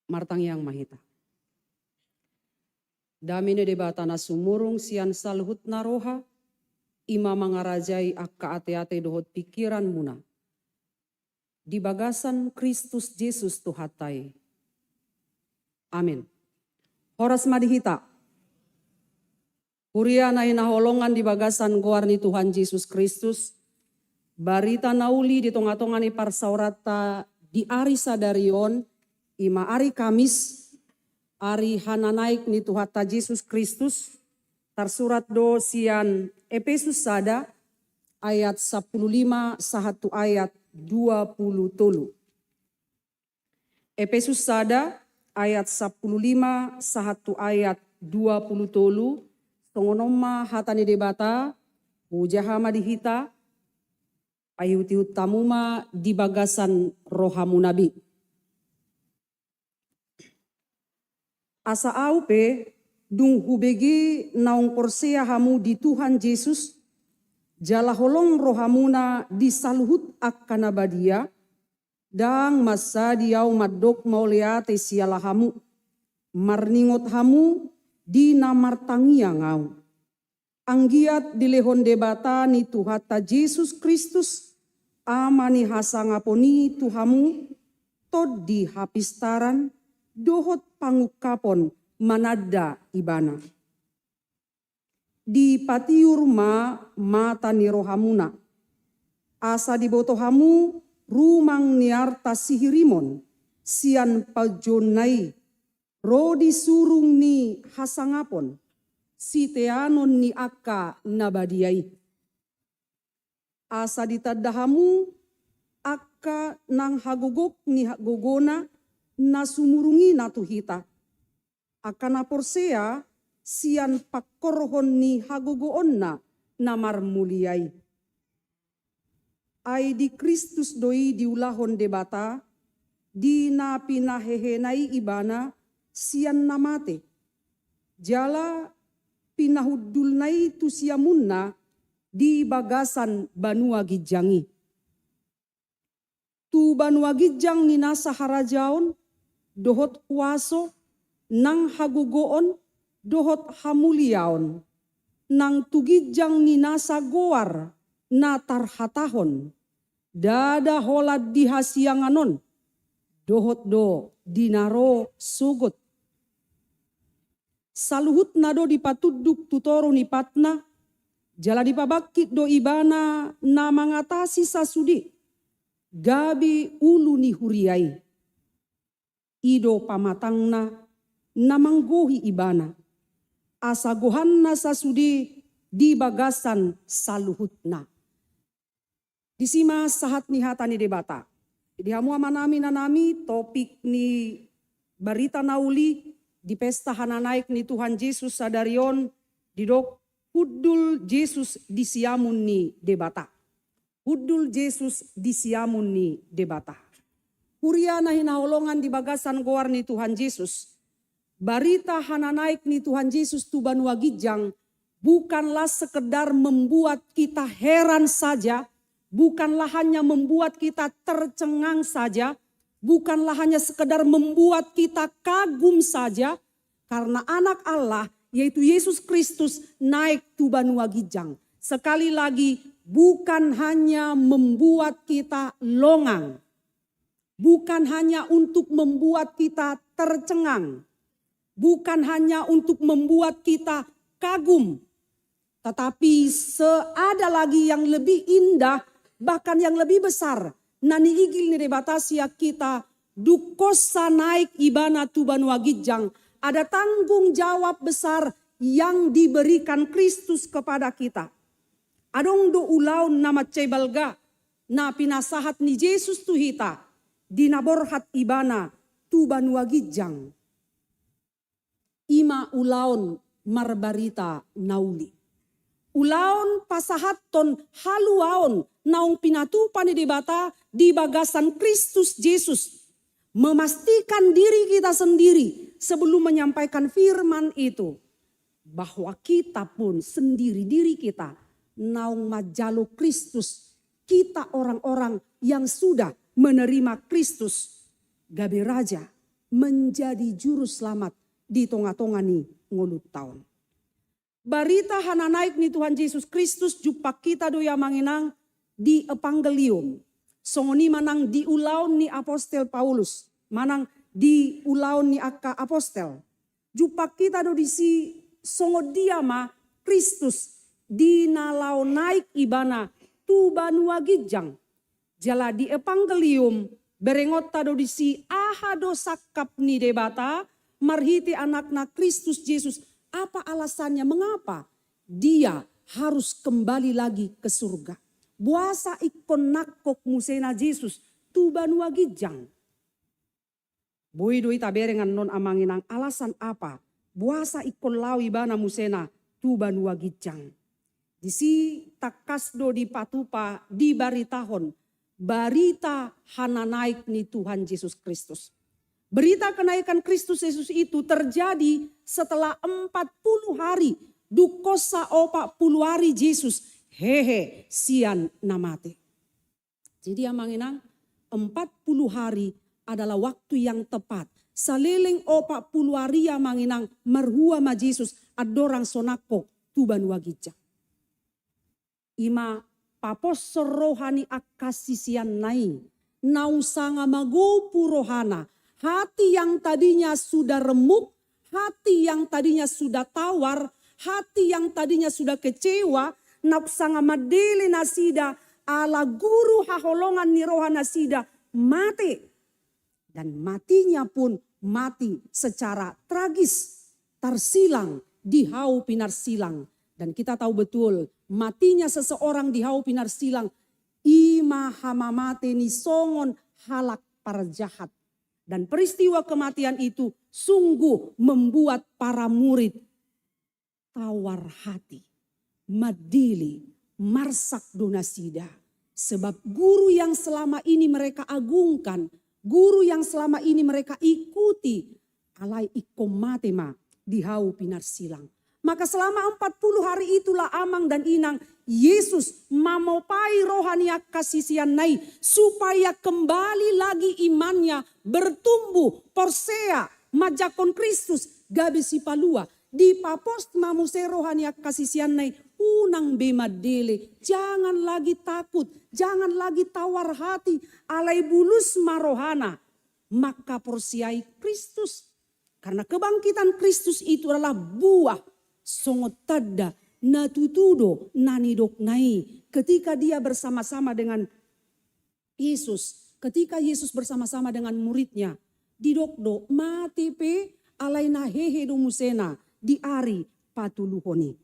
martang yang mahita. Damine debata na sumurung sian salhut naroha, ima mangarajai akka ate-ate dohot pikiran muna. Di bagasan Kristus Yesus Tuhatai. Amin. Horas madihita. Huria na hinaholongan di bagasan goar ni Tuhan Yesus Kristus. Barita nauli di tonga-tonga ni parsaurata di ari sadarion. Ima ari Kamis. Ari hananaik ni Tuhata Yesus Kristus. Tersurat do sian Efesus sada. Ayat 15 sahatu ayat 20 tolu. Efesus sada ayat 15 sahatu ayat 20 tolu. Tongonoma hatani debata, hujahama dihita, ayuti utamuma di bagasan rohamu nabi. Asa aupe dung hubegi naung porsea hamu di Tuhan Yesus, jala holong rohamuna di saluhut akkana badia, dang masa diau madok mauleate siala hamu, marningot hamu, di namartangia ngau. Anggiat dilehon debata ni Tuhata Yesus Kristus, amani hasangaponi Tuhamu, tod di hapistaran, dohot pangukapon manada ibana. Di patiur mata ni rohamuna, asa di botohamu rumang niarta sihirimon, sian pajonai, rodi surung ni hasangapon, si teanon ni akka nabadiai. Asa ditadahamu akka nang hagugok ni hagogona na sumurungi natuhita. Akka na porsea sian pakkorhon ni hagogoon na marmuliai. Ay di Kristus doi diulahon debata, di na pinahehenai ibana, sian namate. Jala pinahudulnai tu siamunna di bagasan Banua Gijangi. Tu Banua Gijang ni nasa harajaon, dohot kuaso, nang hagugoon, dohot hamuliaon. Nang tugijang ni nasa goar, na tarhatahon. Dada holad di hasianganon, dohot do dinaro sugot. Saluhut nado dipatuduk tutoro ni patna, jala dipabakit do ibana na mangatasi sasudi, gabi ulu ni huriai. Ido pamatangna na manggohi ibana, asagohan na sasudi di bagasan saluhutna. Disima sahat ni hatani debata. Jadi hamu amanami nanami topik ni barita nauli, di pesta hananaik ni Tuhan Yesus sadarion didok hudul Yesus disiamun ni debata. Hudul Yesus disiamun ni debata. Huria na hinaholongan di bagasan goar ni Tuhan Yesus. Barita hananaik ni Tuhan Yesus tu Banua Gijang bukanlah sekedar membuat kita heran saja, bukanlah hanya membuat kita tercengang saja, bukanlah hanya sekedar membuat kita kagum saja, karena anak Allah yaitu Yesus Kristus naik tu Banua Gijang. Sekali lagi bukan hanya membuat kita longang, bukan hanya untuk membuat kita tercengang, bukan hanya untuk membuat kita kagum, tetapi seada lagi yang lebih indah, bahkan yang lebih besar. Nani igil ni rebatasia kita dukosa naik ibana tu Banua Gijang. Ada tanggung jawab besar yang diberikan Kristus kepada kita. Adong do ulaun nama cebalga na pinasahat ni Yesus tu hita dinaborhat ibana tu Banua Gijang. Ima ulaun marbarita nauli. Ulaun pasahaton haluaon naung pinatupan ni debata di bagasan Kristus Yesus. Memastikan diri kita sendiri sebelum menyampaikan firman itu. Bahwa kita pun sendiri diri kita naung majalo Kristus. Kita orang-orang yang sudah menerima Kristus. Gabe Raja menjadi juru selamat di tengah-tengah ni ngulut tahun. Barita hana naik ni Tuhan Yesus Kristus jumpa kita doya manginang di Evangelium. Songoni manang di ulaun ni Apostel Paulus. Manang di ulaun ni akka Apostel. Jumpa kita do di si songo dia ma Kristus di nalau naik ibana tu banua gijang. Jala di Evangelium berengot tado di si ahado sakap ni debata marhiti anakna Kristus Yesus. Apa alasannya? Mengapa dia harus kembali lagi ke surga? Buasa ikon nakok musena Yesus tu banua gijang. Boy doi taberengan non amanginang alasan apa? Buasa ikon lawi bana musena tu banua gijang. Di si takasdo di patupa di baritahon. Barita hana naik ni Tuhan Yesus Kristus. Berita kenaikan Kristus Yesus itu terjadi setelah 40 hari. Dukosa 40 hari Yesus. Hehe sian namate. Jadi amanginang 40 hari adalah waktu yang tepat. Saliling 40 hari amanginang marhua ma Yesus adorang sonako tuban wagija. Ima papos rohani akasisian nai. Nausanga magopu rohana. Hati yang tadinya sudah remuk, hati yang tadinya sudah tawar, hati yang tadinya sudah kecewa, naksanga madele nasida, ala guru haholongan ni roha nasida, mati. Dan matinya pun mati secara tragis, tersilang di hau pinar silang. Dan kita tahu betul, matinya seseorang di hau pinar silang, ima hamamate ni songon halak para jahat. Dan peristiwa kematian itu sungguh membuat para murid tawar hati, madili, marsak donasida. Sebab guru yang selama ini mereka agungkan, guru yang selama ini mereka ikuti, alai ikomatema di hau pinar silang. Maka selama 40 hari itulah amang dan inang Yesus mamopai rohani kasisian nai supaya kembali lagi imannya bertumbuh porsea majakon Kristus gabi si palua di papost mamuse rohani kasisian nai unang bemadele jangan lagi takut jangan lagi tawar hati alai bulus marohana maka porsiai Kristus karena kebangkitan Kristus itu adalah buah songot tada natutudo nanidok nai ketika dia bersama-sama dengan Yesus, ketika Yesus bersama-sama dengan muridnya didokdo mati pe alaina hehe do musena di ari patuluhoni.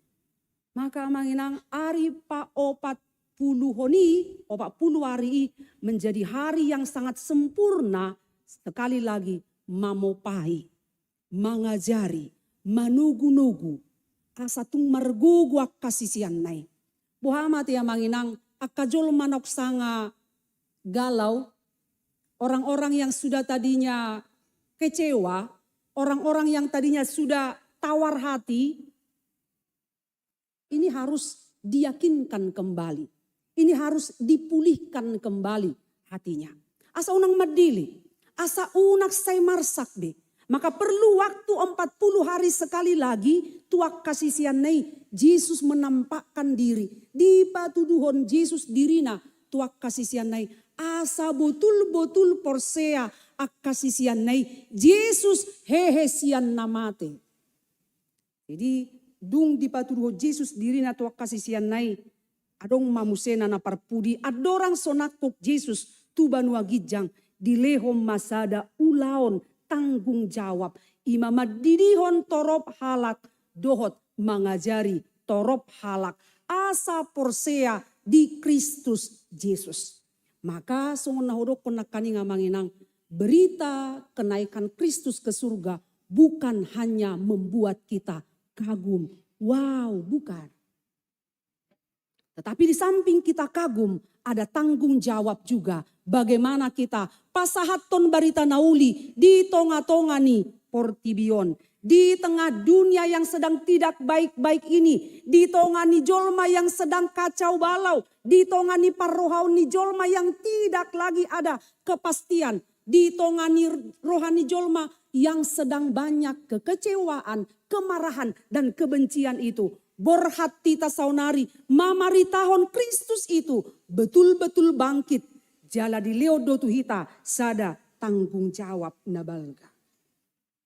Maka manginang ari pa opat puluhoni, 40 hari menjadi hari yang sangat sempurna sekali lagi mamopai, mangajari, manugu-nugu asatung margugu kasisian nai. Buhamat ya manginang akajol manok sanga galau. Orang-orang yang sudah tadinya kecewa. Orang-orang yang tadinya sudah tawar hati. Ini harus diyakinkan kembali. Ini harus dipulihkan kembali hatinya. Asa unang madili. Asa unak say marsak be. Maka perlu waktu 40 hari sekali lagi tuak kasisian nai Yesus menampakkan diri di patuduhon Yesus dirina tuak kasisian nai asa betul-betul porsea ak kasisian nai Yesus hehe sian namate. Jadi dung di patuduhon Yesus dirina tuak kasisian nai adong mamusena na parpudi adorang sonakok Yesus tubanua gijang di lehom masada ulaon tanggung jawab. Imamad didihon torop halak dohot mengajari torop halak asa porsea di Kristus Yesus. Maka songon nahodok konakani ngamanginang berita kenaikan Kristus ke surga bukan hanya membuat kita kagum. Wow, bukan. Tetapi di samping kita kagum ada tanggung jawab juga. Bagaimana kita pasahaton barita nauli di tonga-tonga ni portibion. Di tengah dunia yang sedang tidak baik-baik ini. Di tonga ni jolma yang sedang kacau balau. Di tonga ni parrohau ni jolma yang tidak lagi ada kepastian. ditongani rohani jolma yang sedang banyak kekecewaan, kemarahan dan kebencian itu. Borhati tasaunari mamari tahun Kristus itu betul-betul bangkit. Jala di leodo tuhita sada tanggung jawab nabalga.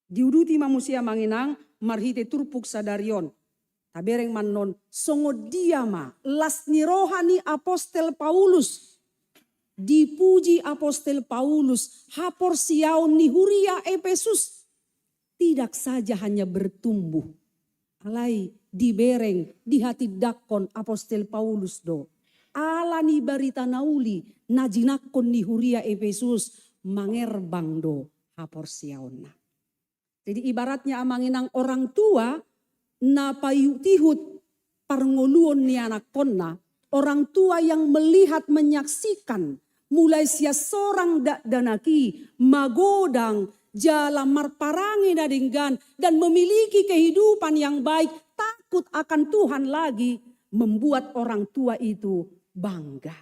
Diuduti manusia manginang marhite turpuk sadarion. Tabereng manon songo diama lasni rohani apostel Paulus. Dipuji apostel Paulus hapor siaun ni huria Efesus. Tidak saja hanya bertumbuh. Alai dibereng di hati dakon apostel Paulus do. Ala ni barita nauli najinakon ni huria Efesus mangerbang do hapor siauna. Jadi ibaratnya amanginang orang tua na payutihut parngoluon ni anak konna. Orang tua yang melihat menyaksikan mulai sia sorang dak danaki magodang jalan marparangi dadinggan dan memiliki kehidupan yang baik, takut akan Tuhan lagi, membuat orang tua itu bangga.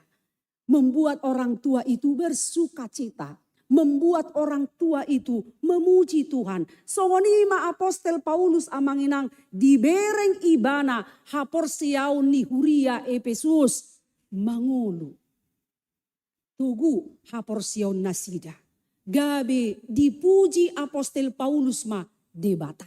Membuat orang tua itu bersuka cita. Membuat orang tua itu memuji Tuhan. Songonima apostel Paulus amanginang dibereng ibana hapor siaun ni huria Efesus mangulu. Tugu hapor siaun nasida. Gabe dipuji apostel Paulus ma debata.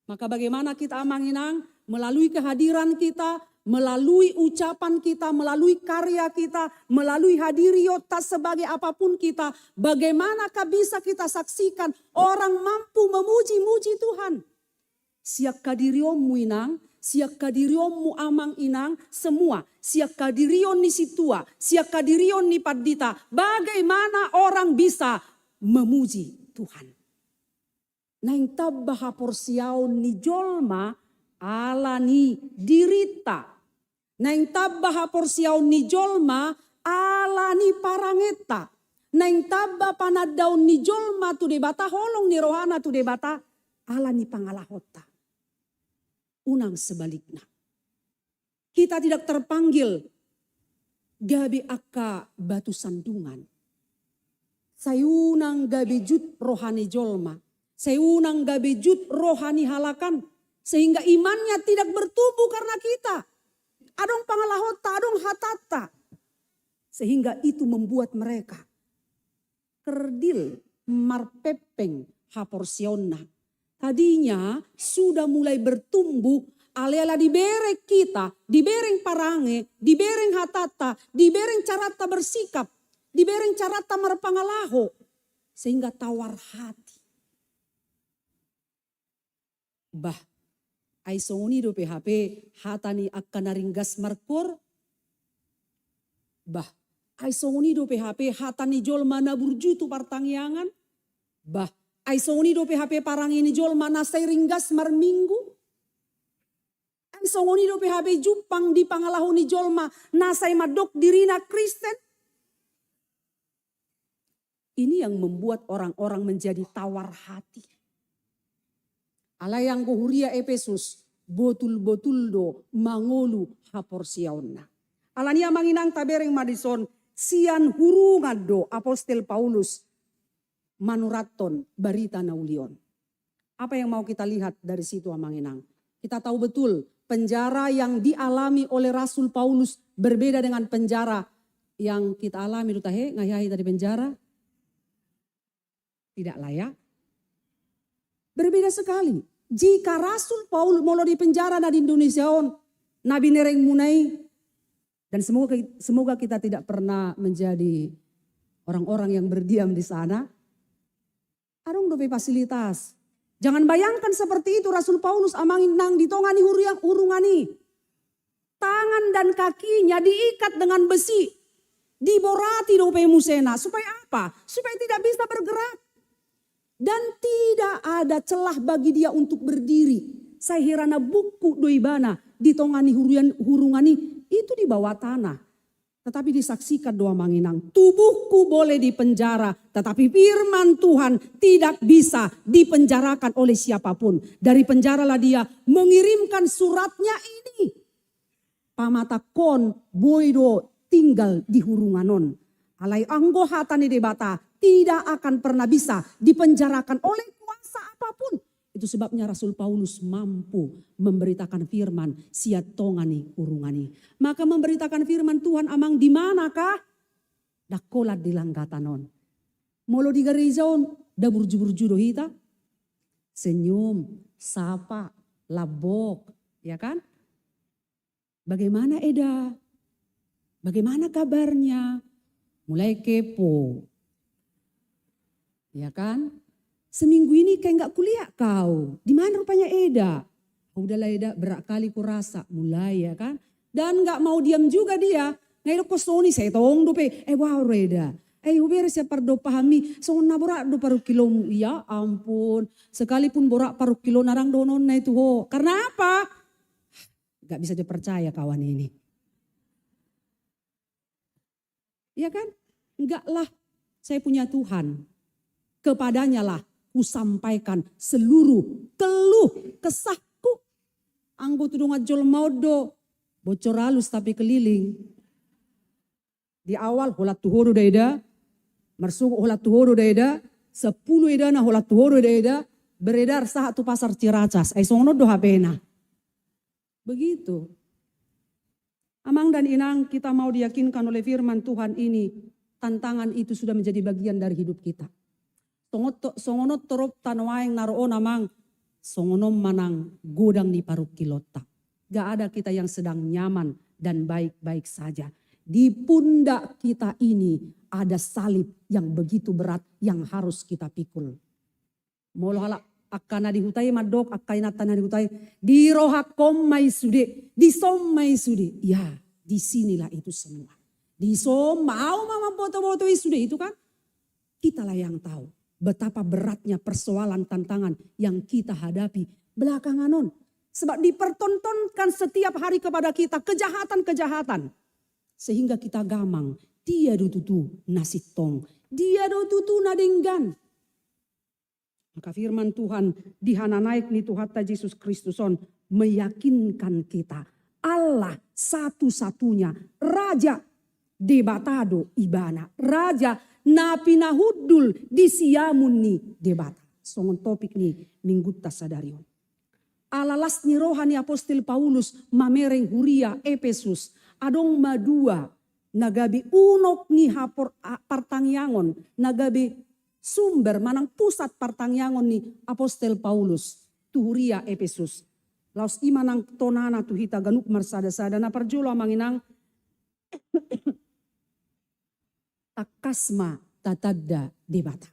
Maka bagaimana kita amanginang melalui kehadiran kita, melalui ucapan kita, melalui karya kita, melalui hadiriota sebagai apapun kita. Bagaimanakah bisa kita saksikan orang mampu memuji-muji Tuhan. Siak kadiriomu inang, siak kadiriomu amang inang, semua. Siak kadirion ni situa, siak kadirion ni padita. Bagaimana orang bisa memuji Tuhan. Naing tabah porsiaun ni jolma ala ni dirita. Naing tabah porsiaun ni jolma ala ni parangeta. Naing tabah panadaun ni jolma tu debata holong ni rohana tu debata ala ni pangalahota. Unang sebaliknya. Kita tidak terpanggil gabi akka batu sandungan. Sayunang gabi jut rohani jolma. Sayunang gabi jut rohani halakan. Sehingga imannya tidak bertumbuh karena kita. Adong pangalahota, adong hatata. Sehingga itu membuat mereka kerdil, marpepeng, haporsionna. Tadinya sudah mulai bertumbuh, ala-ala dibereng kita, dibereng parange, dibereng hatata, dibereng carata bersikap, dibereng carata marpangalaho. Sehingga tawar hati. Bah, ay songoni do PHP hatani akan naringgas markur. Bah, ay songoni do PHP hatani jol mana burjutu partangyangan. Bah, ay songoni do PHP parang ini jol mana say ringgas marminggu. Ay songoni do PHP jupang di pangalahu ni jolma nasay madok dirina Kristen. Ini yang membuat orang-orang menjadi tawar hati. Alayang kuhuria Efesus botul-botul do mangolu haporsiaonna. Alania manginang tabereng Madison sian hurungan do apostel Paulus manuraton barita naulion. Apa yang mau kita lihat dari situ amanginang? Kita tahu betul penjara yang dialami oleh Rasul Paulus berbeda dengan penjara yang kita alami dutahe ngayahi tadi penjara. Tidak layak. Berbeda sekali. Jika Rasul Paulus mau di penjara di Indonesia nabi nereng munai dan semoga kita tidak pernah menjadi orang-orang yang berdiam di sana. Arung dope fasilitas. Jangan bayangkan seperti itu Rasul Paulus amangin nang ditongani hurungani. Tangan dan kakinya diikat dengan besi. Diborati dope musena. Supaya apa? Supaya tidak bisa bergerak. Dan tidak ada celah bagi dia untuk berdiri. Saya hirana buku doibana ditongani hurungani itu di bawah tanah. Tetapi disaksikan doa manginang. Tubuhku boleh dipenjara. Tetapi firman Tuhan tidak bisa dipenjarakan oleh siapapun. Dari penjaralah dia mengirimkan suratnya ini. Pamatakon boido tinggal di hurunganon. Alai anggo hatani debata tidak akan pernah bisa dipenjarakan oleh kuasa apapun. Itu sebabnya Rasul Paulus mampu memberitakan firman siat tongani urungani. Maka memberitakan firman Tuhan amang di manakah? Dakolat di langgatanon. Molo di garizaon da burju-burju dohita. Senyum, sapa, labok, ya kan? Bagaimana Eda? Bagaimana kabarnya? Mulai kepo. Ya kan? Seminggu ini kayak gak kuliah kau. Di mana rupanya Eda? Udahlah Eda, berak kali ku rasa. Mulai ya kan? Dan gak mau diam juga dia. Ngayon ko soni saya tong dope. Wow Eda. Uber siya pardo pahami. So naborak do paru kilo. Ya ampun. Sekalipun borak paru kilo narang donon na itu ho. Karena apa? Gak bisa dipercaya kawan ini. Ya kan? Enggak lah. Saya punya Tuhan. Kepadanya lah kusampaikan seluruh keluh kesahku. Anggo tudung ajol maudo. Bocor halus tapi keliling. Di awal holat tuhoro daida. Marsuko holat tuhoro daida. 10 eda na holat tuhoro daida. Beredar satu pasar Ciracas. Sono do hapena. Begitu. Amang dan inang kita mau diyakinkan oleh firman Tuhan ini. Tantangan itu sudah menjadi bagian dari hidup kita. Songono torop tanwaeng naroon namang songono manang godang ni paruk kilota. Gak ada kita yang sedang nyaman dan baik-baik saja. Di pundak kita ini ada salib yang begitu berat yang harus kita pikul. Molo halak akana dihutai madok akaina tanah dihutai di rohakom mai sude di som mai sude. Ya, disinilah itu semua. Di som mau mama foto-foto sude itu kan kitalah yang tahu. Betapa beratnya persoalan tantangan yang kita hadapi belakangan non. Sebab dipertontonkan setiap hari kepada kita kejahatan-kejahatan. Sehingga kita gamang. Dia dututu nasi tong. Dia dututu nadenggan. Maka firman Tuhan di hana naik ni Tuhan Yesus Kristuson meyakinkan kita. Allah satu-satunya Raja debatado ibana. Raja na pinahudul di siamun ni debata. Songon topik ni minggu tasadarion. Alalas ni rohani apostol Paulus mamereng huria Efesus. Adong madua nagabi unok ni hapor partangyangon. Nagabi sumber manang pusat partangyangon ni apostol Paulus. Tuhuria Efesus. Laos imanang tonana tuhita ganuk marsada-sada na parjulo manginang takasma tatadda debata.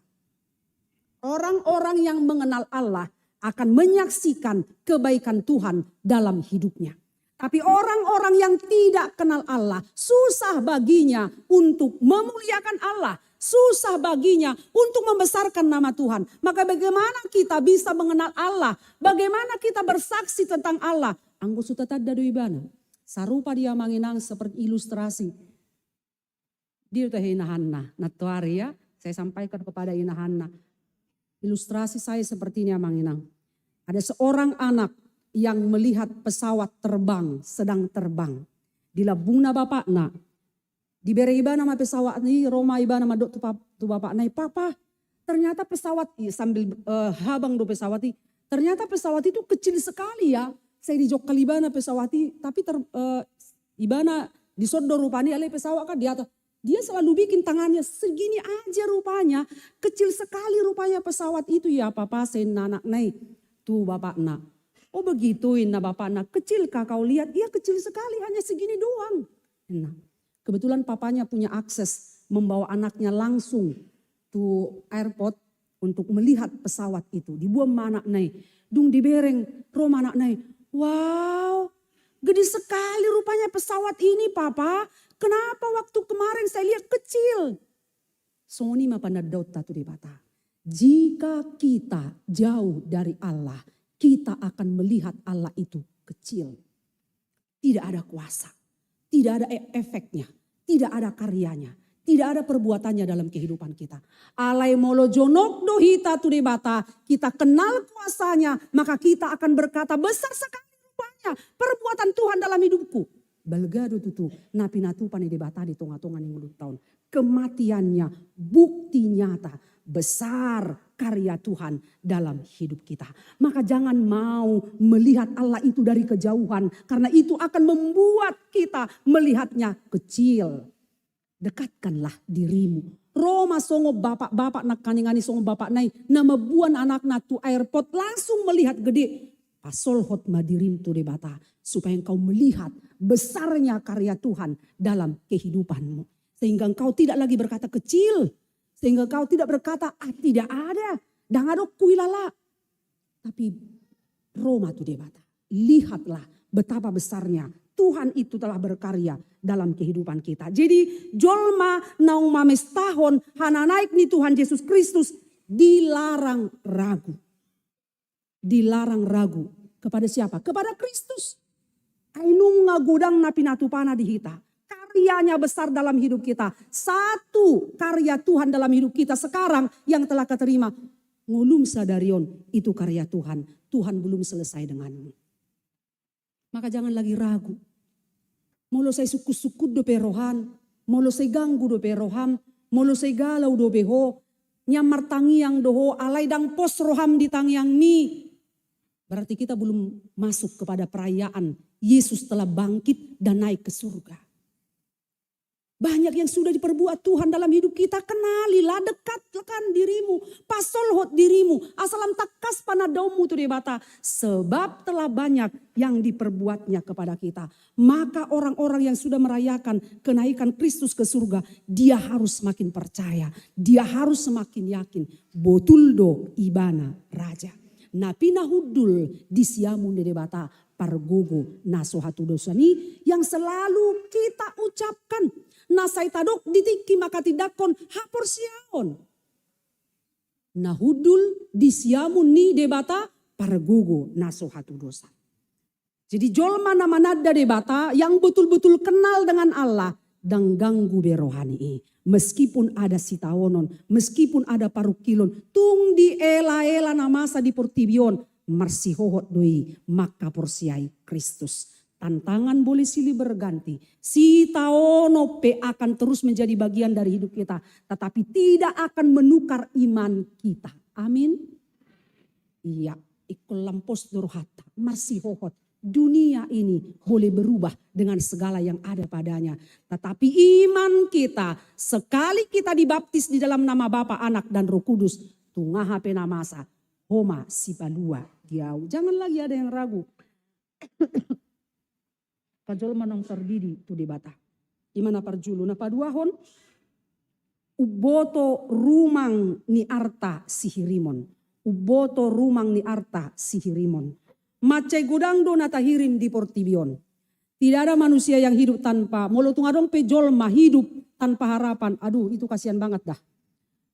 Orang-orang yang mengenal Allah akan menyaksikan kebaikan Tuhan dalam hidupnya. Tapi orang-orang yang tidak kenal Allah, susah baginya untuk memuliakan Allah. Susah baginya untuk membesarkan nama Tuhan. Maka bagaimana kita bisa mengenal Allah? Bagaimana kita bersaksi tentang Allah? Anggo sutatadda doibana. Sarupa dia manginang seperti ilustrasi. Dia udah inahanna, natuari ya. Saya sampaikan kepada inahanna. Ilustrasi saya seperti ini amanginang. Ada seorang anak yang melihat pesawat terbang, sedang terbang. Di labungna bapakna. Diberi ibana sama pesawat ini, Roma ibana sama dok tu bapakna. Papa, ternyata pesawat, sambil habang do pesawat ini. Ternyata pesawat itu kecil sekali ya. Saya dijokal ibana pesawat ini, tapi ibana disodor rupanya oleh pesawat kan di atas. Dia selalu bikin tangannya segini aja rupanya. Kecil sekali rupanya pesawat itu ya papa sen anak naik. Tuh bapak nak. Oh begituin nah bapak nak. Kecil kau lihat dia kecil sekali hanya segini doang. Nah, kebetulan papanya punya akses membawa anaknya langsung tuh airport untuk melihat pesawat itu. Dibuang anak naik. Dung dibereng Roma anak naik. Wow gede sekali rupanya pesawat ini papa. Kenapa waktu kemarin saya lihat kecil? Soni mapanadot tatu dibata. Jika kita jauh dari Allah, kita akan melihat Allah itu kecil. Tidak ada kuasa, tidak ada efeknya, tidak ada karyanya, tidak ada perbuatannya dalam kehidupan kita. Alai molo jonok dohita tu dibata, kita kenal kuasanya, maka kita akan berkata besar sekali rupanya perbuatan Tuhan dalam hidupku. Balgado tutu napi natu pani debata di tonga-tonga ning mulut tahun. kematiannya bukti nyata besar karya Tuhan dalam hidup kita. Maka jangan mau melihat Allah itu dari kejauhan, karena itu akan membuat kita melihatnya kecil. Dekatkanlah dirimu. Roma songo bapak-bapak nak kaningani songo bapak nai nama buan anak natu airport langsung melihat gede. Pasol hot madirim tu debata supaya engkau melihat besarnya karya Tuhan dalam kehidupanmu. Sehingga engkau tidak lagi berkata kecil. Sehingga engkau tidak berkata tidak ada. Dan ada kuilala. Tapi Roma tu debata. Lihatlah betapa besarnya Tuhan itu telah berkarya dalam kehidupan kita. Jadi jolma nauma mestahon hana naik ni Tuhan Yesus Kristus dilarang ragu. Dilarang ragu kepada siapa? Kepada Kristus. Ainung ngagudang na pinatupana di hita. Karyanya besar dalam hidup kita. Satu karya Tuhan dalam hidup kita sekarang yang telah keterima. Ngulum sadarion itu karya Tuhan. Tuhan belum selesai denganmu. Maka jangan lagi ragu. Molo saya suku-suku do perohan. Molo saya ganggu do peroham. Molo saya galau do beho. Nyamar tangiang doho alai dang pos roham di tangiang mi. Berarti kita belum masuk kepada perayaan Yesus telah bangkit dan naik ke surga. Banyak yang sudah diperbuat Tuhan dalam hidup kita. Kenalilah, dekatkan dirimu. Pasolhot dirimu. Asalam takas panadaumu tu debata. Sebab telah banyak yang diperbuatnya kepada kita. Maka orang-orang yang sudah merayakan kenaikan Kristus ke surga. Dia harus semakin percaya. Dia harus semakin yakin. Botuldo ibana raja. Napina hudul disiamun de debata pargogo nasohatu dosani yang selalu kita ucapkan. Nasai tadok ditiki maka tidakon hapor siaon. Nahudul disiamun ni debata pargogo nasohatu dosa. Jadi jolma nama nada debata yang betul-betul kenal dengan Allah dan ganggu berohani. Meskipun ada sitawonon, meskipun ada parukilon, tung di ela-ela namasa di portibion, marsihohot doi maka porsiai Kristus. Tantangan boleh silih berganti. Sitaono pe akan terus menjadi bagian dari hidup kita. Tetapi tidak akan menukar iman kita. Amin. Iya, ikul lampos durhata, marsihohot. Dunia ini boleh berubah dengan segala yang ada padanya. Tetapi iman kita, sekali kita dibaptis di dalam nama Bapa, Anak, dan Roh Kudus. Tungaha penamasa, homa sipalua diau. Jangan lagi ada yang ragu. Kajol manong terdidi tu di bata. Imana parjulu na paduahon. Uboto rumang ni arta sihirimon. Uboto rumang ni arta sihirimon. Macai gudang do natahirim di portibion. Tidak ada manusia yang hidup tanpa, molo tungadong pejolma hidup tanpa harapan. Aduh itu kasihan banget dah.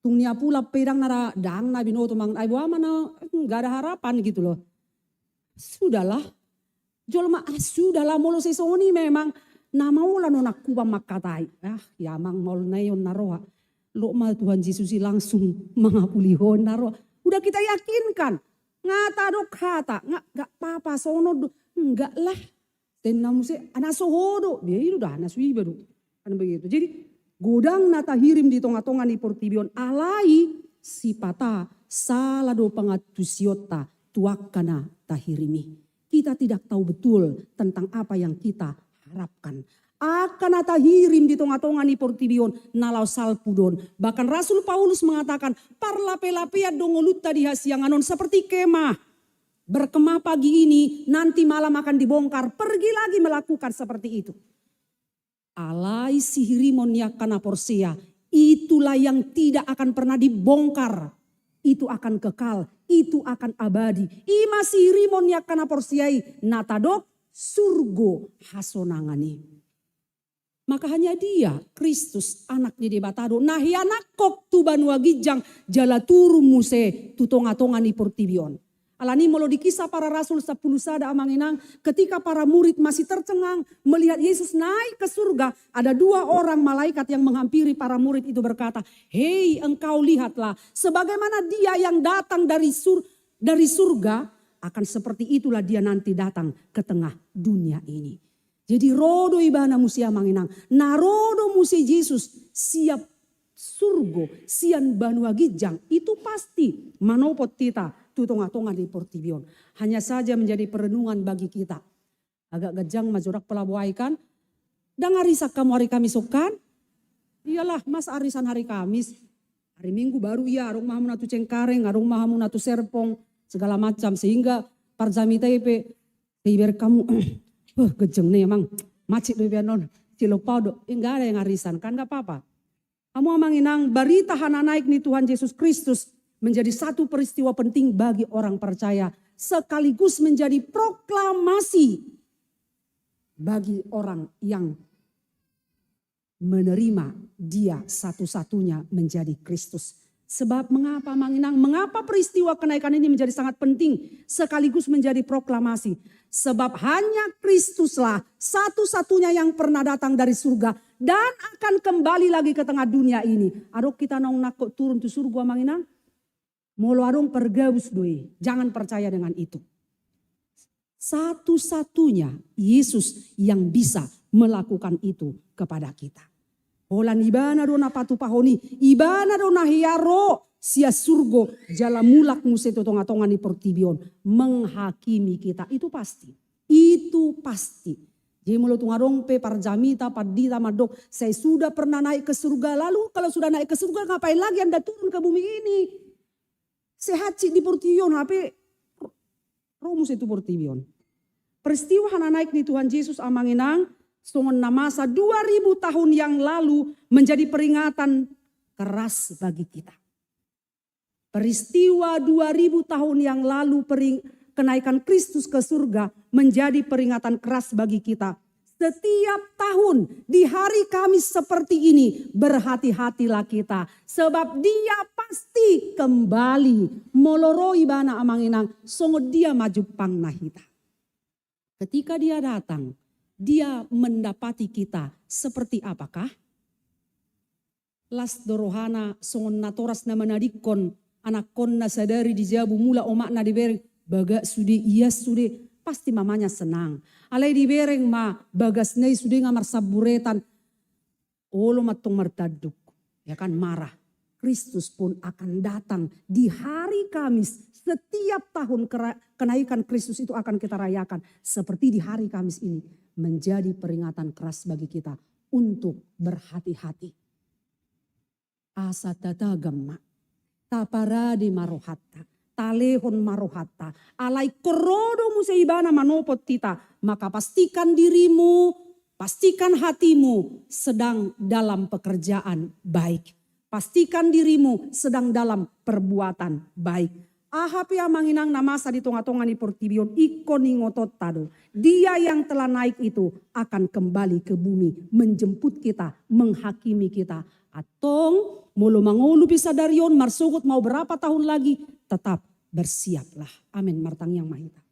Tungnya pula pedang nara dang na binoto mang ay buama na enggak ada harapan gitu loh. Sudahlah. Jolma sudahlah molo sesoni memang namaulah nona kuba makatai. Ya mang mol nayon naroa. Lo ma Tuhan Yesus langsung mangapulihon naroa. Udah kita yakinkan. Ngata dok kata, nggak apa-apa sono enggak lah. Dan namun anak sohodo, dia itu dah anak sui baru kan begitu. Jadi godang nata hirim di tonga-tonga ni portibion alai si pata salado pangatusiota tuakana tahirimi. Kita tidak tahu betul tentang apa yang kita harapkan. Akan atahirim di tonga-tonga ni portibion nalau salpudon. Bahkan Rasul Paulus mengatakan parlape-lapea dongoluta di hasianganon seperti kemah. Berkemah pagi ini nanti malam akan dibongkar. Pergi lagi melakukan seperti itu. Alai sihirimon yakana porsia. Itulah yang tidak akan pernah dibongkar. Itu akan kekal. Itu akan abadi. Ima sihirimon yakana porsiai. Natadok surgo hasonangani. Maka hanya dia, Kristus, anaknya di batado. Nahianak kok tu banua gijang jala turu muse tutonga-tonga ni portibion. Alani molo di kisah para rasul 10 sada amanginang. Ketika para murid masih tercengang melihat Yesus naik ke surga. Ada 2 orang malaikat yang menghampiri para murid itu berkata. Hei engkau lihatlah sebagaimana dia yang datang dari surga. Akan seperti itulah dia nanti datang ke tengah dunia ini. Jadi rodo ibana musia manginang. Narodo musi Yesus siap surgo, sian banua gijang, itu pasti manopot kita tutonga-tonga di portibion. Hanya saja menjadi perenungan bagi kita. Agak gejang majorak pelabuai kan. Dan arisak kamu hari Kamis kan? Iyalah mas arisan hari Kamis. Hari Minggu baru ya, arung mahamu natu cengkareng, arung mahamu natu serpong, segala macam. Sehingga parjamita ipe, iber kamu, gejeng nih emang, macet do non, cilopau do, enggak ada yang arisan kan gak apa-apa. Kamu amanginang berita hana naik nih Tuhan Yesus Kristus menjadi satu peristiwa penting bagi orang percaya. Sekaligus menjadi proklamasi bagi orang yang menerima dia satu-satunya menjadi Kristus. Sebab mengapa peristiwa kenaikan ini menjadi sangat penting sekaligus menjadi proklamasi. Sebab hanya Kristuslah satu-satunya yang pernah datang dari surga dan akan kembali lagi ke tengah dunia ini. Adok kita nong nakok turun ke surga manginang. Molo adong pergaus doi. Jangan percaya dengan itu. Satu-satunya Yesus yang bisa melakukan itu kepada kita. Olan ibana dona patu pahoni, ibana dona hiaro sia surgo jala mulak muse totonga-tonga ni portibion menghakimi kita. Itu pasti. Itu pasti. Jadi mulut ngarong pe parjamita padita madok, saya sudah pernah naik ke surga, lalu kalau sudah naik ke surga ngapain lagi Anda turun ke bumi ini? Sehat di portibion HP romus itu portibion. Peristiwa hana naik nih Tuhan Yesus amanginang songon masa 2000 tahun yang lalu menjadi peringatan keras bagi kita. Peristiwa 2000 tahun yang lalu kenaikan Kristus ke surga menjadi peringatan keras bagi kita. Setiap tahun di hari Kamis seperti ini berhati-hatilah kita. Sebab dia pasti kembali moloroi bana amanginang songo dia maju pangnahita. Ketika dia datang, dia mendapati kita seperti apakah? Las dorohana songon natoras na manadikon anak kon na sadari di jabu mula omak na dibereng baga sudi iya sudi pasti mamanya senang. Alai dibereng ma bagas nei sudi ngamar saburetan olo matong martaduk ya kan marah. Kristus pun akan datang di hari Kamis. Setiap tahun kenaikan Kristus itu akan kita rayakan. Seperti di hari Kamis ini menjadi peringatan keras bagi kita untuk berhati-hati. Asa tatagam taparadi marohatta, talehon marohatta, alai korodo museibana manopot kita. Maka pastikan dirimu, pastikan hatimu sedang dalam pekerjaan baik. Pastikan dirimu sedang dalam perbuatan baik. Ahapi amanginang namasa di tonga-tonga ni portibion ikoni ngotot tado. Dia yang telah naik itu akan kembali ke bumi menjemput kita, menghakimi kita. Atong mulu mangulu bisa darion marsugut mau berapa tahun lagi tetap bersiaplah. Amin martang yang mahita.